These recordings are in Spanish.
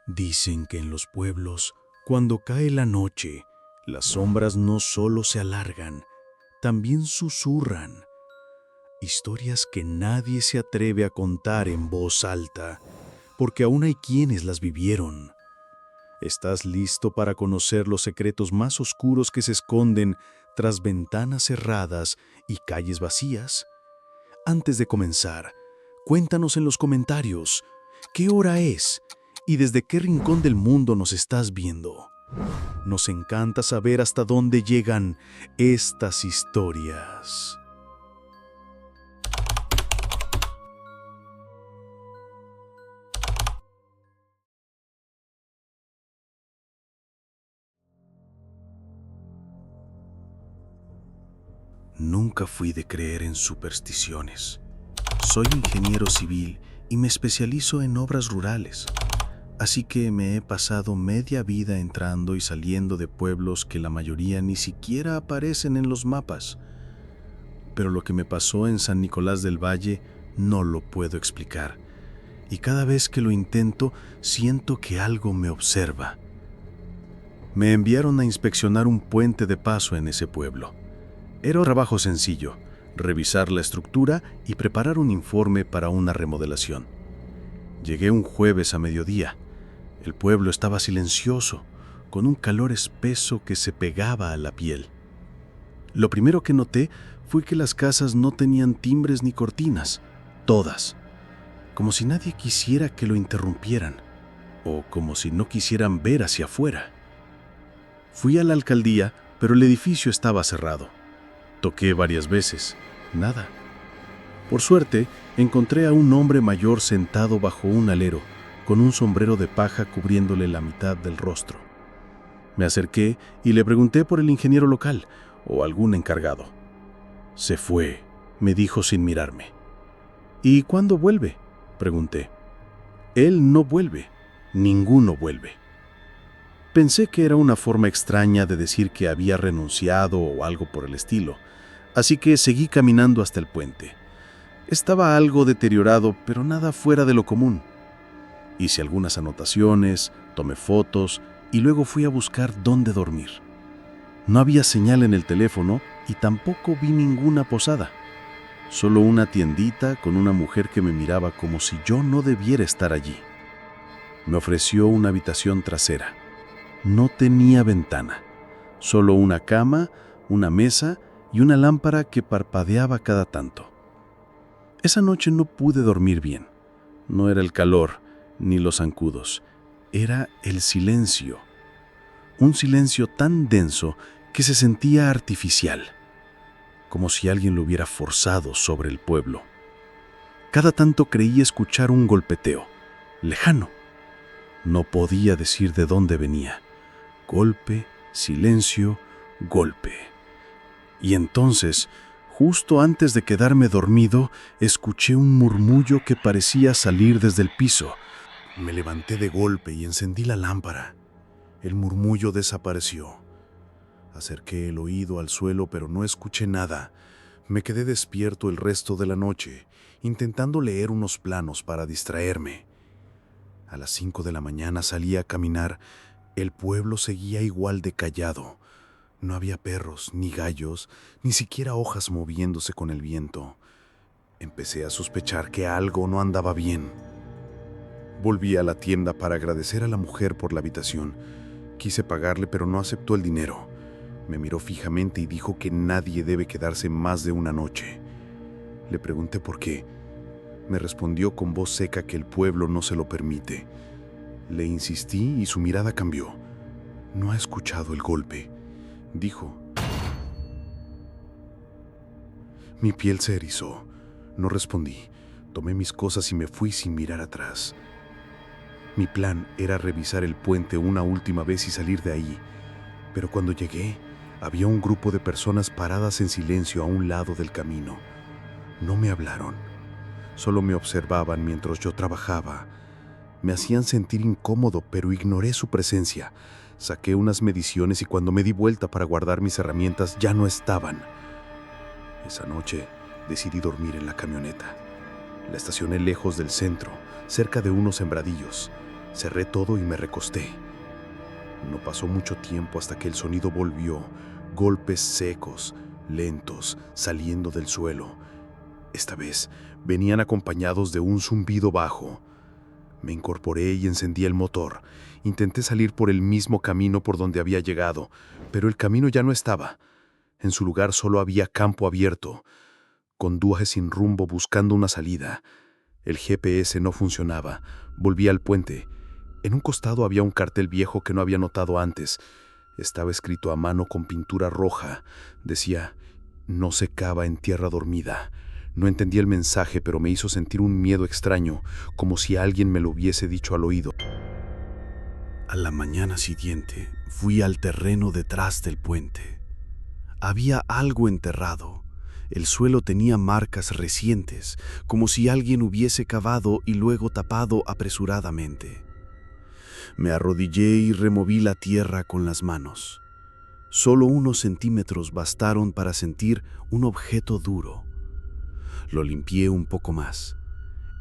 Dicen que en los pueblos, cuando cae la noche, las sombras no solo se alargan, también susurran. Historias que nadie se atreve a contar en voz alta, porque aún hay quienes las vivieron. ¿Estás listo para conocer los secretos más oscuros que se esconden tras ventanas cerradas y calles vacías? Antes de comenzar, cuéntanos en los comentarios qué hora es y desde qué rincón del mundo nos estás viendo. Nos encanta saber hasta dónde llegan estas historias. Nunca fui de creer en supersticiones. Soy ingeniero civil y me especializo en obras rurales. Así que me he pasado media vida entrando y saliendo de pueblos que la mayoría ni siquiera aparecen en los mapas. Pero lo que me pasó en San Nicolás del Valle no lo puedo explicar. Y cada vez que lo intento, siento que algo me observa. Me enviaron a inspeccionar un puente de paso en ese pueblo. Era un trabajo sencillo, revisar la estructura y preparar un informe para una remodelación. Llegué un jueves a mediodía. El pueblo estaba silencioso, con un calor espeso que se pegaba a la piel. Lo primero que noté fue que las casas no tenían timbres ni cortinas, todas, como si nadie quisiera que lo interrumpieran, o como si no quisieran ver hacia afuera. Fui a la alcaldía, pero el edificio estaba cerrado. Toqué varias veces, nada. Por suerte, encontré a un hombre mayor sentado bajo un alero, con un sombrero de paja cubriéndole la mitad del rostro. Me acerqué y le pregunté por el ingeniero local o algún encargado. Se fue, me dijo sin mirarme. ¿Y cuándo vuelve?, pregunté. Él no vuelve, ninguno vuelve. Pensé que era una forma extraña de decir que había renunciado o algo por el estilo, así que seguí caminando hasta el puente. Estaba algo deteriorado, pero nada fuera de lo común. Hice algunas anotaciones, tomé fotos y luego fui a buscar dónde dormir. No había señal en el teléfono y tampoco vi ninguna posada. Solo una tiendita con una mujer que me miraba como si yo no debiera estar allí. Me ofreció una habitación trasera. No tenía ventana, solo una cama, una mesa y una lámpara que parpadeaba cada tanto. Esa noche no pude dormir bien. No era el calor ni los zancudos, era el silencio. Un silencio tan denso que se sentía artificial, como si alguien lo hubiera forzado sobre el pueblo. Cada tanto creí escuchar un golpeteo, lejano. No podía decir de dónde venía. Golpe, silencio, golpe. Y entonces, justo antes de quedarme dormido, escuché un murmullo que parecía salir desde el piso. Me levanté de golpe y encendí la lámpara. El murmullo desapareció. Acerqué el oído al suelo, pero no escuché nada. Me quedé despierto el resto de la noche, intentando leer unos planos para distraerme. A las 5 de la mañana salí a caminar. El pueblo seguía igual de callado. No había perros, ni gallos, ni siquiera hojas moviéndose con el viento. Empecé a sospechar que algo no andaba bien. Volví a la tienda para agradecer a la mujer por la habitación. Quise pagarle, pero no aceptó el dinero. Me miró fijamente y dijo que nadie debe quedarse más de una noche. Le pregunté por qué. Me respondió con voz seca que el pueblo no se lo permite. Le insistí y su mirada cambió. No ha escuchado el golpe, dijo. Mi piel se erizó. No respondí. Tomé mis cosas y me fui sin mirar atrás. Mi plan era revisar el puente una última vez y salir de ahí. Pero cuando llegué, había un grupo de personas paradas en silencio a un lado del camino. No me hablaron. Solo me observaban mientras yo trabajaba. Me hacían sentir incómodo, pero ignoré su presencia. Saqué unas mediciones y cuando me di vuelta para guardar mis herramientas ya no estaban. Esa noche decidí dormir en la camioneta. La estacioné lejos del centro, cerca de unos sembradillos. Cerré todo y me recosté. No pasó mucho tiempo hasta que el sonido volvió, golpes secos, lentos, saliendo del suelo. Esta vez venían acompañados de un zumbido bajo. Me incorporé y encendí el motor. Intenté salir por el mismo camino por donde había llegado, pero el camino ya no estaba. En su lugar solo había campo abierto. Conduje sin rumbo buscando una salida. El GPS no funcionaba. Volví al puente. En un costado había un cartel viejo que no había notado antes. Estaba escrito a mano con pintura roja. Decía: "No se cava en tierra dormida". No entendí el mensaje, pero me hizo sentir un miedo extraño, como si alguien me lo hubiese dicho al oído. A la mañana siguiente fui al terreno detrás del puente. Había algo enterrado. El suelo tenía marcas recientes, como si alguien hubiese cavado y luego tapado apresuradamente. Me arrodillé y removí la tierra con las manos. Solo unos centímetros bastaron para sentir un objeto duro. Lo limpié un poco más.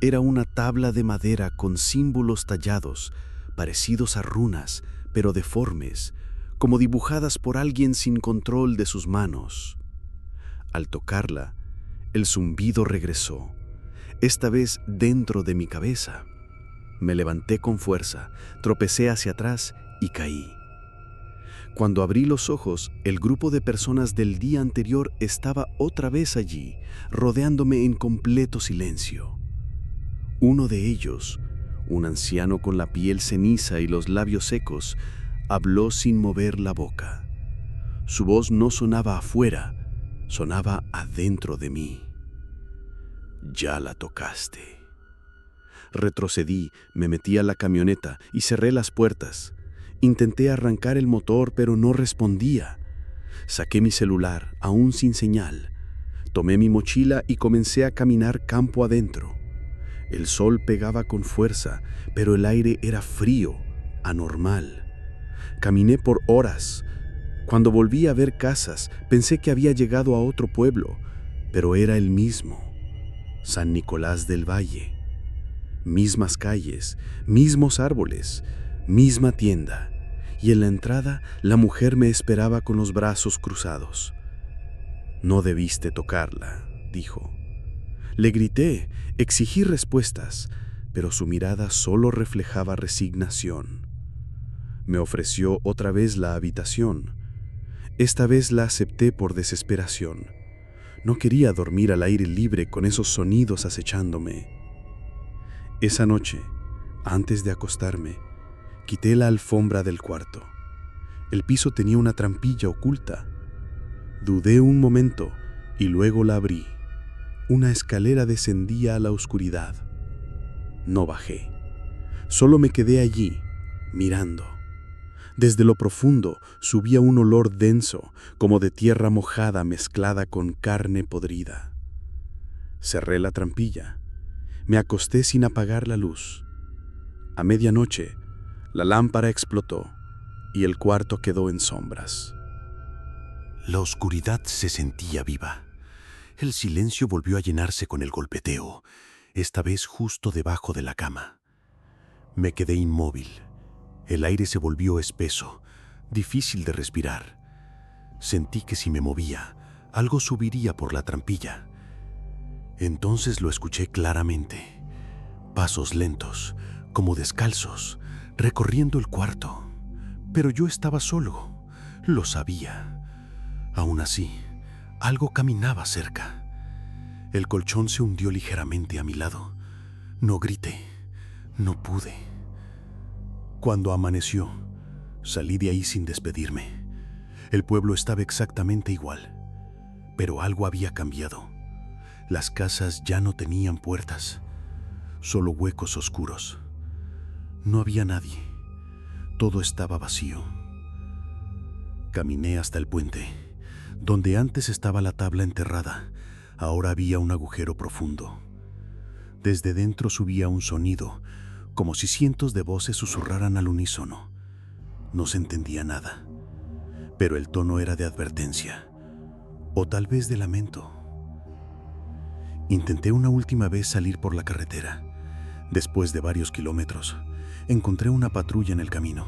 Era una tabla de madera con símbolos tallados, parecidos a runas, pero deformes, como dibujadas por alguien sin control de sus manos. Al tocarla, el zumbido regresó, esta vez dentro de mi cabeza. Me levanté con fuerza, tropecé hacia atrás y caí. Cuando abrí los ojos, el grupo de personas del día anterior estaba otra vez allí, rodeándome en completo silencio. Uno de ellos, un anciano con la piel ceniza y los labios secos, habló sin mover la boca. Su voz no sonaba afuera, sonaba adentro de mí. «Ya la tocaste». Retrocedí, me metí a la camioneta y cerré las puertas. Intenté arrancar el motor, pero no respondía. Saqué mi celular, aún sin señal. Tomé mi mochila y comencé a caminar campo adentro. El sol pegaba con fuerza, pero el aire era frío, anormal. Caminé por horas. Cuando volví a ver casas, pensé que había llegado a otro pueblo, pero era el mismo. San Nicolás del Valle. Mismas calles, mismos árboles, misma tienda. Y en la entrada la mujer me esperaba con los brazos cruzados. «No debiste tocarla», dijo. Le grité, exigí respuestas, pero su mirada solo reflejaba resignación. Me ofreció otra vez la habitación. Esta vez la acepté por desesperación. No quería dormir al aire libre con esos sonidos acechándome. Esa noche, antes de acostarme, quité la alfombra del cuarto. El piso tenía una trampilla oculta. Dudé un momento y luego la abrí. Una escalera descendía a la oscuridad. No bajé. Solo me quedé allí, mirando. Desde lo profundo subía un olor denso, como de tierra mojada mezclada con carne podrida. Cerré la trampilla. Me acosté sin apagar la luz. A medianoche, la lámpara explotó y el cuarto quedó en sombras. La oscuridad se sentía viva. El silencio volvió a llenarse con el golpeteo, esta vez justo debajo de la cama. Me quedé inmóvil. El aire se volvió espeso, difícil de respirar. Sentí que si me movía, algo subiría por la trampilla. Entonces lo escuché claramente. Pasos lentos, como descalzos, recorriendo el cuarto. Pero yo estaba solo, lo sabía. Aún así, algo caminaba cerca. El colchón se hundió ligeramente a mi lado. No grité, no pude. Cuando amaneció, salí de ahí sin despedirme. El pueblo estaba exactamente igual, pero algo había cambiado. Las casas ya no tenían puertas, solo huecos oscuros. No había nadie, todo estaba vacío. Caminé hasta el puente. Donde antes estaba la tabla enterrada, ahora había un agujero profundo. Desde dentro subía un sonido, como si cientos de voces susurraran al unísono. No se entendía nada, pero el tono era de advertencia, o tal vez de lamento. Intenté una última vez salir por la carretera. Después de varios kilómetros, Encontré una patrulla en el camino.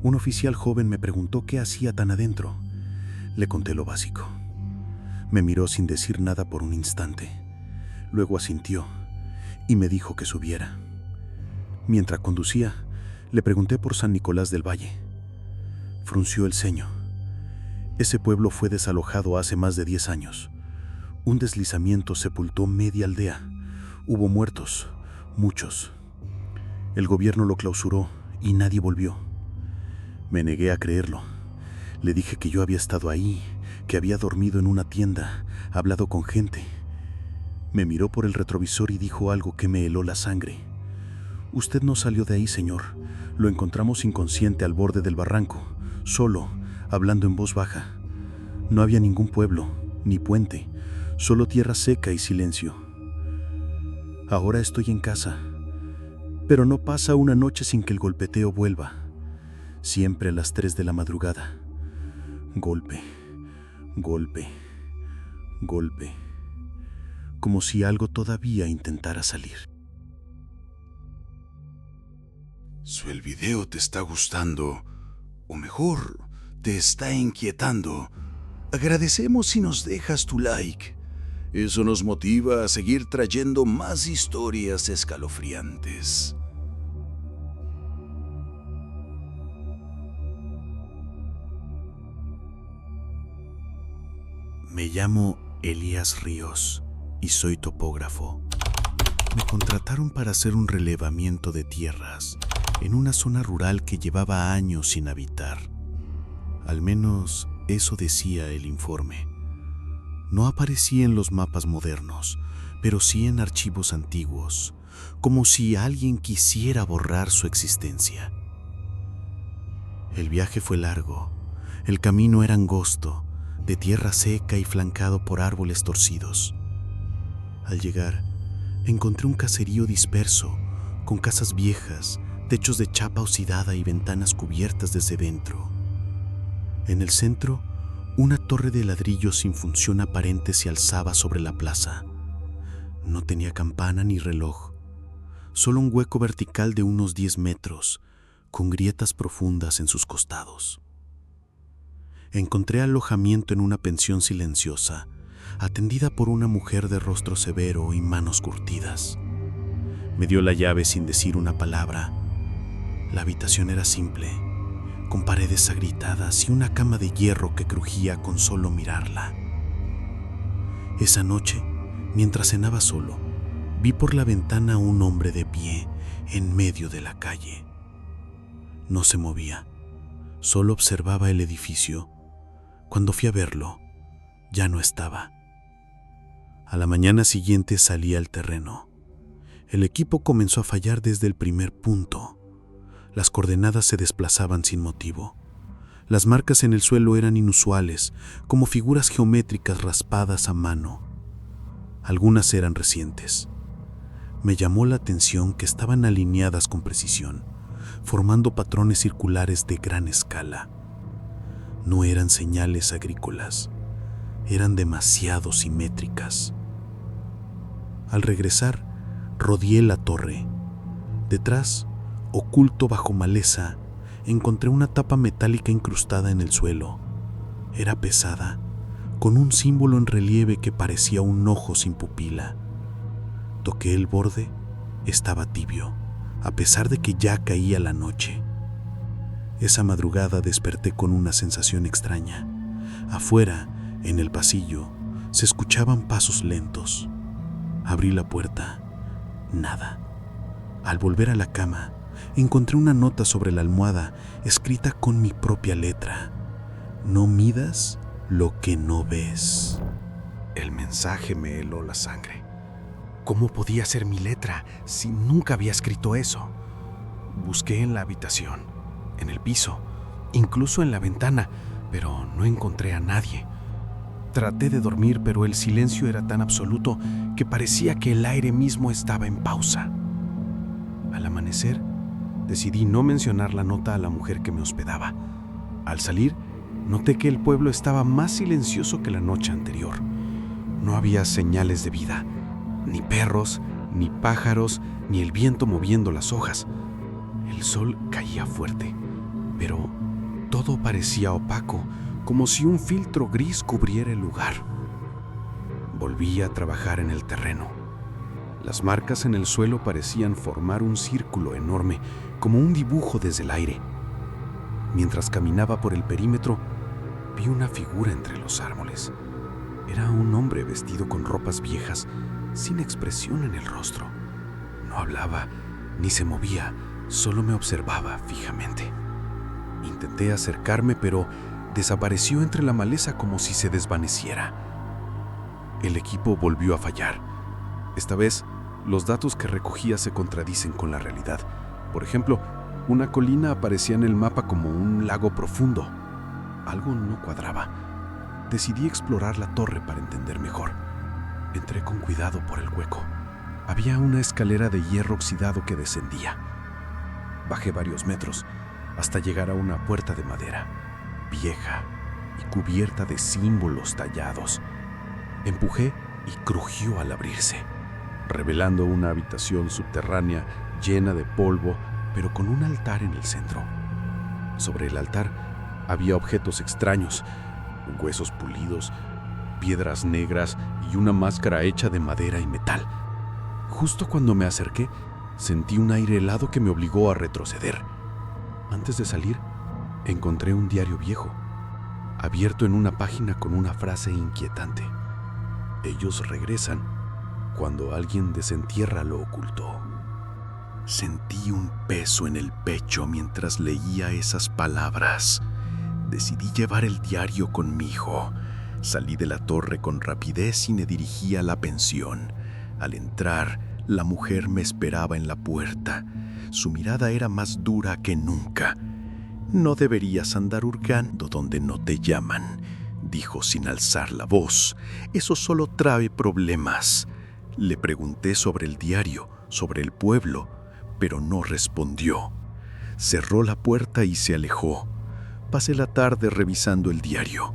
Un oficial joven me preguntó qué hacía tan adentro. Le conté lo básico. Me miró sin decir nada por un instante. Luego asintió y me dijo que subiera. Mientras conducía, le pregunté por San Nicolás del Valle. Frunció el ceño. Ese pueblo fue desalojado hace más de 10 años. Un deslizamiento sepultó media aldea. Hubo muertos, muchos. El gobierno lo clausuró y nadie volvió. Me negué a creerlo. Le dije que yo había estado ahí, que había dormido en una tienda, hablado con gente. Me miró por el retrovisor y dijo algo que me heló la sangre. «Usted no salió de ahí, señor. Lo encontramos inconsciente al borde del barranco, solo, hablando en voz baja. No había ningún pueblo, ni puente, solo tierra seca y silencio. Ahora estoy en casa, pero no pasa una noche sin que el golpeteo vuelva. Siempre a las 3 de la madrugada. Golpe, golpe, golpe. Como si algo todavía intentara salir». Si el video te está gustando, o mejor, te está inquietando, agradecemos si nos dejas tu like. Eso nos motiva a seguir trayendo más historias escalofriantes. Me llamo Elías Ríos y soy topógrafo. Me contrataron para hacer un relevamiento de tierras en una zona rural que llevaba años sin habitar. Al menos eso decía el informe. No aparecía en los mapas modernos, pero sí en archivos antiguos, como si alguien quisiera borrar su existencia. El viaje fue largo, el camino era angosto, de tierra seca y flancado por árboles torcidos. Al llegar, encontré un caserío disperso, con casas viejas, techos de chapa oxidada y ventanas cubiertas desde dentro. En el centro, una torre de ladrillo sin función aparente se alzaba sobre la plaza. No tenía campana ni reloj, solo un hueco vertical de unos 10 metros, con grietas profundas en sus costados. Encontré alojamiento en una pensión silenciosa, atendida por una mujer de rostro severo y manos curtidas. Me dio la llave sin decir una palabra. La habitación era simple, con paredes agrietadas y una cama de hierro que crujía con solo mirarla. Esa noche, mientras cenaba solo, vi por la ventana a un hombre de pie en medio de la calle. No se movía, solo observaba el edificio. Cuando fui a verlo, ya no estaba. A la mañana siguiente salí al terreno. El equipo comenzó a fallar desde el primer punto. Las coordenadas se desplazaban sin motivo. Las marcas en el suelo eran inusuales, como figuras geométricas raspadas a mano. Algunas eran recientes. Me llamó la atención que estaban alineadas con precisión, formando patrones circulares de gran escala. No eran señales agrícolas, eran demasiado simétricas. Al regresar, rodeé la torre. Detrás, oculto bajo maleza, encontré una tapa metálica incrustada en el suelo. Era pesada, con un símbolo en relieve que parecía un ojo sin pupila. Toqué el borde, estaba tibio, a pesar de que ya caía la noche. Esa madrugada desperté con una sensación extraña. Afuera, en el pasillo, se escuchaban pasos lentos. Abrí la puerta. Nada. Al volver a la cama, encontré una nota sobre la almohada escrita con mi propia letra. No midas lo que no ves. El mensaje me heló la sangre. ¿Cómo podía ser mi letra si nunca había escrito eso? Busqué en la habitación, en el piso, incluso en la ventana, pero no encontré a nadie. Traté de dormir, pero el silencio era tan absoluto que parecía que el aire mismo estaba en pausa. Al amanecer, decidí no mencionar la nota a la mujer que me hospedaba. Al salir, noté que el pueblo estaba más silencioso que la noche anterior. No había señales de vida, ni perros, ni pájaros, ni el viento moviendo las hojas. El sol caía fuerte, pero todo parecía opaco, como si un filtro gris cubriera el lugar. Volví a trabajar en el terreno. Las marcas en el suelo parecían formar un círculo enorme, como un dibujo desde el aire. Mientras caminaba por el perímetro, vi una figura entre los árboles. Era un hombre vestido con ropas viejas, sin expresión en el rostro. No hablaba ni se movía, solo me observaba fijamente. Intenté acercarme, pero desapareció entre la maleza como si se desvaneciera. El equipo volvió a fallar. Esta vez, los datos que recogía se contradicen con la realidad. Por ejemplo, una colina aparecía en el mapa como un lago profundo. Algo no cuadraba. Decidí explorar la torre para entender mejor. Entré con cuidado por el hueco. Había una escalera de hierro oxidado que descendía. Bajé varios metros hasta llegar a una puerta de madera, vieja y cubierta de símbolos tallados. Empujé y crujió al abrirse, revelando una habitación subterránea llena de polvo, pero con un altar en el centro. Sobre el altar había objetos extraños, huesos pulidos, piedras negras y una máscara hecha de madera y metal. Justo cuando me acerqué, sentí un aire helado que me obligó a retroceder. Antes de salir, encontré un diario viejo, abierto en una página con una frase inquietante. Ellos regresan cuando alguien desentierra lo oculto. Sentí un peso en el pecho mientras leía esas palabras. Decidí llevar el diario conmigo. Salí de la torre con rapidez y me dirigí a la pensión. Al entrar, la mujer me esperaba en la puerta. Su mirada era más dura que nunca. «No deberías andar hurgando donde no te llaman», dijo sin alzar la voz. «Eso solo trae problemas». Le pregunté sobre el diario, sobre el pueblo, pero no respondió. Cerró la puerta y se alejó. Pasé la tarde revisando el diario.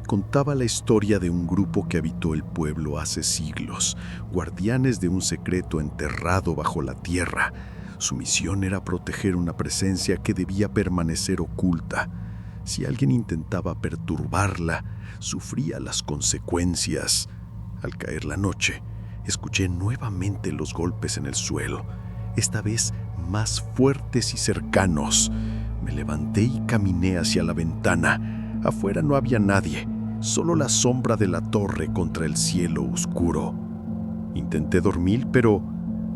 Contaba la historia de un grupo que habitó el pueblo hace siglos, guardianes de un secreto enterrado bajo la tierra. Su misión era proteger una presencia que debía permanecer oculta. Si alguien intentaba perturbarla, sufría las consecuencias. Al caer la noche, escuché nuevamente los golpes en el suelo, esta vez más fuertes y cercanos. Me levanté y caminé hacia la ventana. Afuera no había nadie, solo la sombra de la torre contra el cielo oscuro. Intenté dormir, pero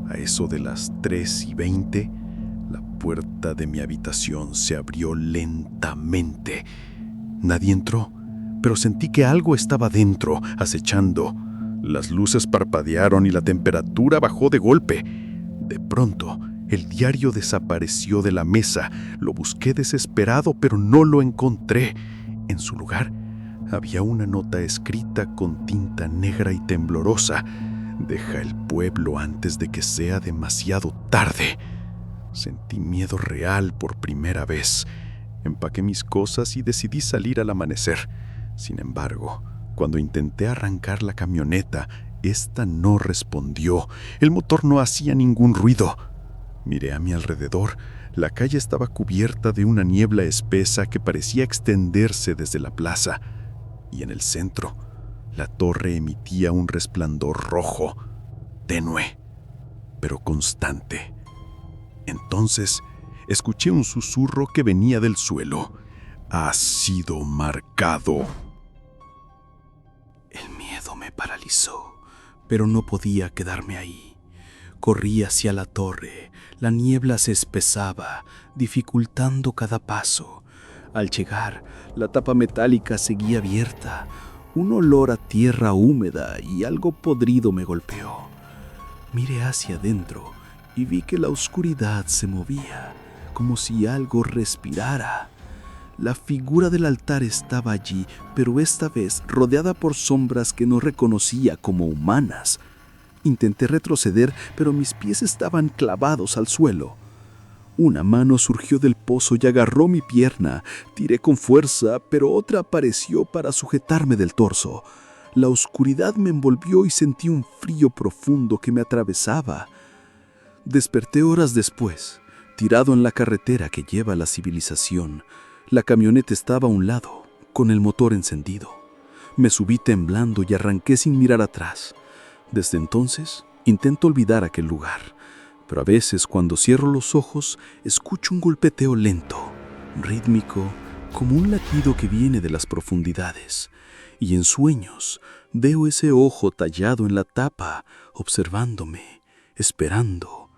a eso de las 3:20, la puerta de mi habitación se abrió lentamente. Nadie entró, pero sentí que algo estaba dentro, acechando. Las luces parpadearon y la temperatura bajó de golpe. De pronto, el diario desapareció de la mesa. Lo busqué desesperado, pero no lo encontré. En su lugar, había una nota escrita con tinta negra y temblorosa. «Deja el pueblo antes de que sea demasiado tarde». Sentí miedo real por primera vez. Empaqué mis cosas y decidí salir al amanecer. Sin embargo, cuando intenté arrancar la camioneta, esta no respondió. El motor no hacía ningún ruido. Miré a mi alrededor. La calle estaba cubierta de una niebla espesa que parecía extenderse desde la plaza. Y en el centro, la torre emitía un resplandor rojo, tenue, pero constante. Entonces, escuché un susurro que venía del suelo. «Has sido marcado». El miedo me paralizó, pero no podía quedarme ahí. Corrí hacia la torre. La niebla se espesaba, dificultando cada paso. Al llegar, la tapa metálica seguía abierta. Un olor a tierra húmeda y algo podrido me golpeó. Miré hacia adentro y vi que la oscuridad se movía, como si algo respirara. La figura del altar estaba allí, pero esta vez rodeada por sombras que no reconocía como humanas. Intenté retroceder, pero mis pies estaban clavados al suelo. Una mano surgió del pozo y agarró mi pierna. Tiré con fuerza, pero otra apareció para sujetarme del torso. La oscuridad me envolvió y sentí un frío profundo que me atravesaba. Desperté horas después, Tirado en la carretera que lleva a la civilización, la camioneta estaba a un lado, con el motor encendido. Me subí temblando y arranqué sin mirar atrás. Desde entonces, intento olvidar aquel lugar, pero a veces cuando cierro los ojos, escucho un golpeteo lento, rítmico, como un latido que viene de las profundidades. Y en sueños veo ese ojo tallado en la tapa, observándome, esperando.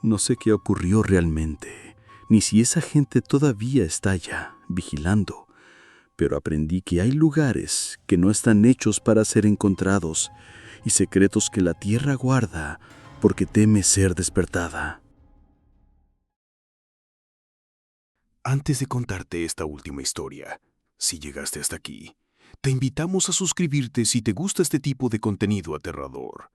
No sé qué ocurrió realmente, ni si esa gente todavía está allá, vigilando. Pero aprendí que hay lugares que no están hechos para ser encontrados y secretos que la tierra guarda porque teme ser despertada. Antes de contarte esta última historia, si llegaste hasta aquí, te invitamos a suscribirte si te gusta este tipo de contenido aterrador.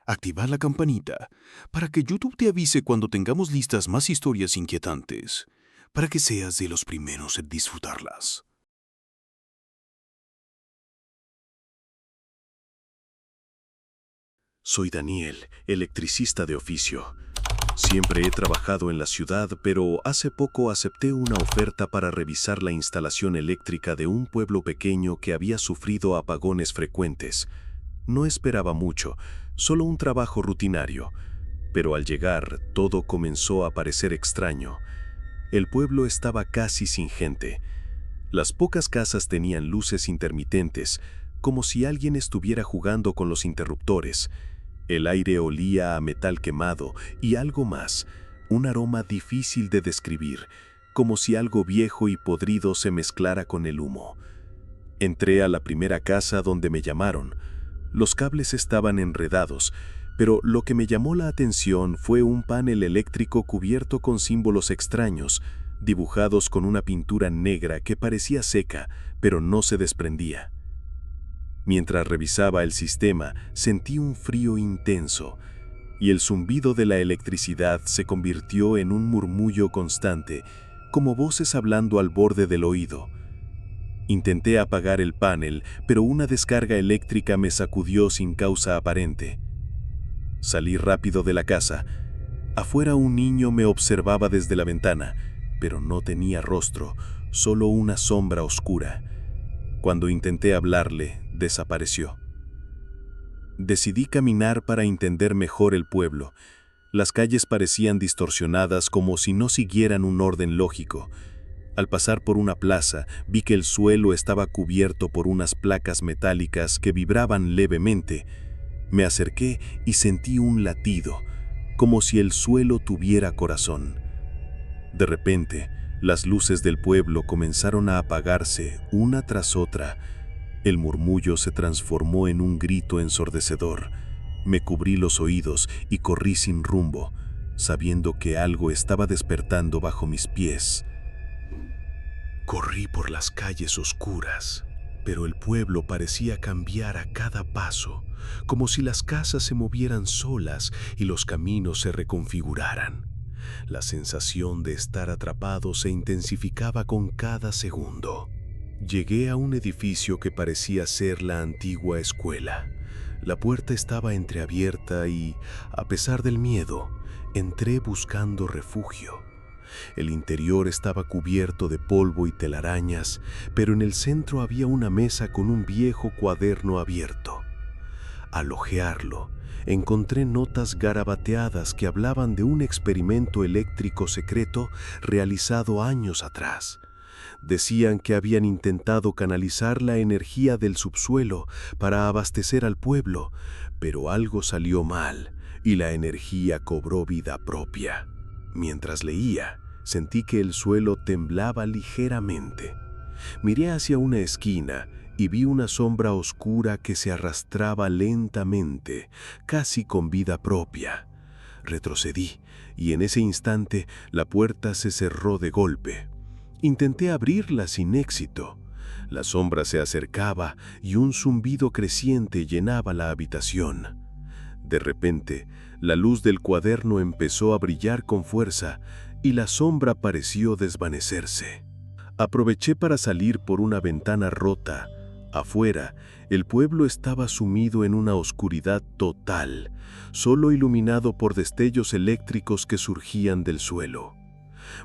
Activa la campanita para que YouTube te avise cuando tengamos listas más historias inquietantes, para que seas de los primeros en disfrutarlas. Soy Daniel, electricista de oficio. Siempre he trabajado en la ciudad, pero hace poco acepté una oferta para revisar la instalación eléctrica de un pueblo pequeño que había sufrido apagones frecuentes. No esperaba mucho, solo un trabajo rutinario, pero al llegar todo comenzó a parecer extraño. El pueblo estaba casi sin gente. Las pocas casas tenían luces intermitentes, como si alguien estuviera jugando con los interruptores. El aire olía a metal quemado y algo más, un aroma difícil de describir, como si algo viejo y podrido se mezclara con el humo. Entré a la primera casa donde me llamaron. Los cables estaban enredados, pero lo que me llamó la atención fue un panel eléctrico cubierto con símbolos extraños, dibujados con una pintura negra que parecía seca, pero no se desprendía. Mientras revisaba el sistema, sentí un frío intenso, y el zumbido de la electricidad se convirtió en un murmullo constante, como voces hablando al borde del oído. Intenté apagar el panel, pero una descarga eléctrica me sacudió sin causa aparente. Salí rápido de la casa. Afuera un niño me observaba desde la ventana, pero no tenía rostro, solo una sombra oscura. Cuando intenté hablarle, desapareció. Decidí caminar para entender mejor el pueblo. Las calles parecían distorsionadas como si no siguieran un orden lógico. Al pasar por una plaza, vi que el suelo estaba cubierto por unas placas metálicas que vibraban levemente. Me acerqué y sentí un latido, como si el suelo tuviera corazón. De repente, las luces del pueblo comenzaron a apagarse una tras otra. El murmullo se transformó en un grito ensordecedor. Me cubrí los oídos y corrí sin rumbo, sabiendo que algo estaba despertando bajo mis pies. Corrí por las calles oscuras, pero el pueblo parecía cambiar a cada paso, como si las casas se movieran solas y los caminos se reconfiguraran. La sensación de estar atrapado se intensificaba con cada segundo. Llegué a un edificio que parecía ser la antigua escuela. La puerta estaba entreabierta y, a pesar del miedo, entré buscando refugio. El interior estaba cubierto de polvo y telarañas, pero en el centro había una mesa con un viejo cuaderno abierto. Al hojearlo, encontré notas garabateadas que hablaban de un experimento eléctrico secreto realizado años atrás. Decían que habían intentado canalizar la energía del subsuelo para abastecer al pueblo, pero algo salió mal y la energía cobró vida propia. Mientras leía, sentí que el suelo temblaba ligeramente. Miré hacia una esquina y vi una sombra oscura que se arrastraba lentamente, casi con vida propia. Retrocedí y en ese instante la puerta se cerró de golpe. Intenté abrirla sin éxito. La sombra se acercaba y un zumbido creciente llenaba la habitación. De repente, la luz del cuaderno empezó a brillar con fuerza y la sombra pareció desvanecerse. Aproveché para salir por una ventana rota, Afuera, el pueblo estaba sumido en una oscuridad total, solo iluminado por destellos eléctricos que surgían del suelo.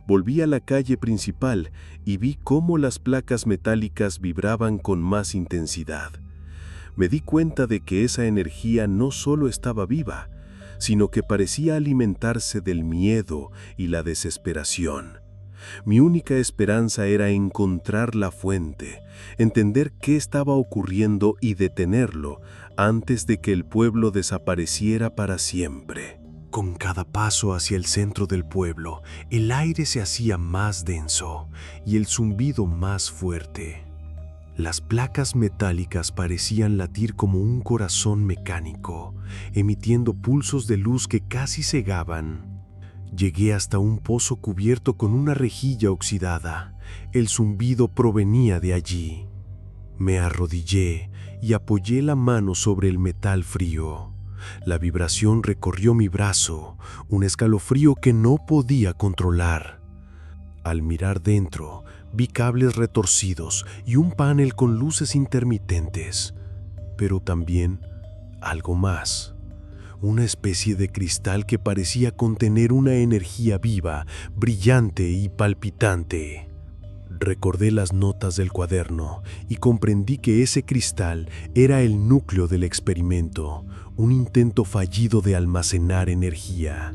Volví a la calle principal y vi cómo las placas metálicas vibraban con más intensidad. Me di cuenta de que esa energía no solo estaba viva, sino que parecía alimentarse del miedo y la desesperación. Mi única esperanza era encontrar la fuente, entender qué estaba ocurriendo y detenerlo antes de que el pueblo desapareciera para siempre. Con cada paso hacia el centro del pueblo, el aire se hacía más denso y el zumbido más fuerte. Las placas metálicas parecían latir como un corazón mecánico, emitiendo pulsos de luz que casi cegaban. Llegué hasta un pozo cubierto con una rejilla oxidada. El zumbido provenía de allí. Me arrodillé y apoyé la mano sobre el metal frío. La vibración recorrió mi brazo, un escalofrío que no podía controlar. Al mirar dentro, vi cables retorcidos y un panel con luces intermitentes, pero también algo más. Una especie de cristal que parecía contener una energía viva, brillante y palpitante. Recordé las notas del cuaderno y comprendí que ese cristal era el núcleo del experimento, un intento fallido de almacenar energía.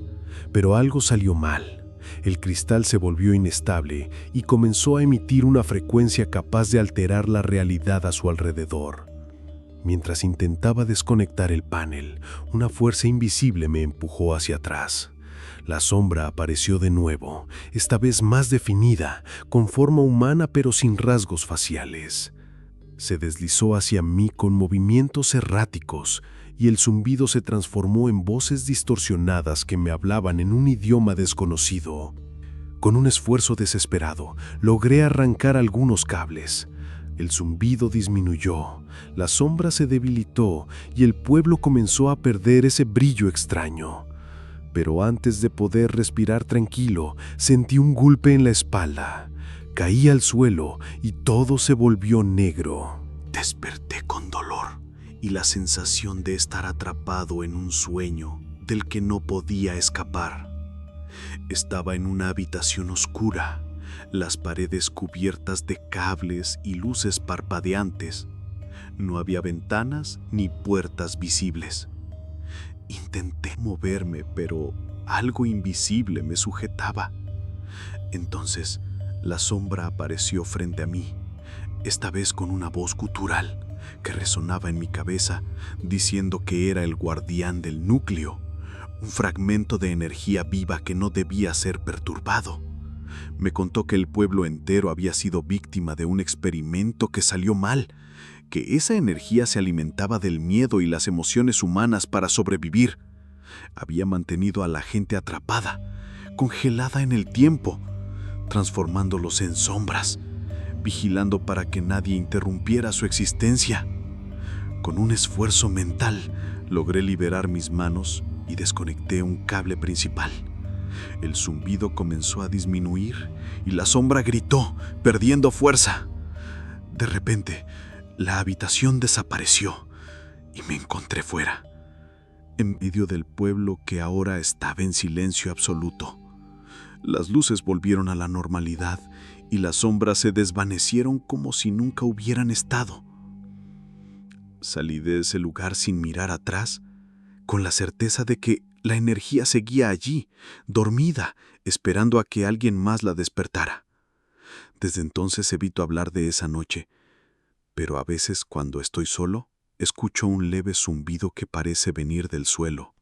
Pero algo salió mal. El cristal se volvió inestable y comenzó a emitir una frecuencia capaz de alterar la realidad a su alrededor. Mientras intentaba desconectar el panel, una fuerza invisible me empujó hacia atrás. La sombra apareció de nuevo, esta vez más definida, con forma humana pero sin rasgos faciales. Se deslizó hacia mí con movimientos erráticos y el zumbido se transformó en voces distorsionadas que me hablaban en un idioma desconocido. Con un esfuerzo desesperado, logré arrancar algunos cables. El zumbido disminuyó, la sombra se debilitó y el pueblo comenzó a perder ese brillo extraño. Pero antes de poder respirar tranquilo, sentí un golpe en la espalda. Caí al suelo y todo se volvió negro. Desperté con dolor y la sensación de estar atrapado en un sueño del que no podía escapar. Estaba en una habitación oscura, las paredes cubiertas de cables y luces parpadeantes. No había ventanas ni puertas visibles. Intenté moverme, pero algo invisible me sujetaba. Entonces, la sombra apareció frente a mí, esta vez con una voz gutural que resonaba en mi cabeza, diciendo que era el guardián del núcleo, un fragmento de energía viva que no debía ser perturbado. Me contó que el pueblo entero había sido víctima de un experimento que salió mal, que esa energía se alimentaba del miedo y las emociones humanas para sobrevivir. Había mantenido a la gente atrapada, congelada en el tiempo, transformándolos en sombras, vigilando para que nadie interrumpiera su existencia. Con un esfuerzo mental, logré liberar mis manos y desconecté un cable principal. El zumbido comenzó a disminuir y la sombra gritó, perdiendo fuerza. De repente, la habitación desapareció y me encontré fuera, en medio del pueblo que ahora estaba en silencio absoluto. Las luces volvieron a la normalidad y las sombras se desvanecieron como si nunca hubieran estado. Salí de ese lugar sin mirar atrás, con la certeza de que la energía seguía allí, dormida, esperando a que alguien más la despertara. Desde entonces evito hablar de esa noche, pero a veces cuando estoy solo, escucho un leve zumbido que parece venir del suelo.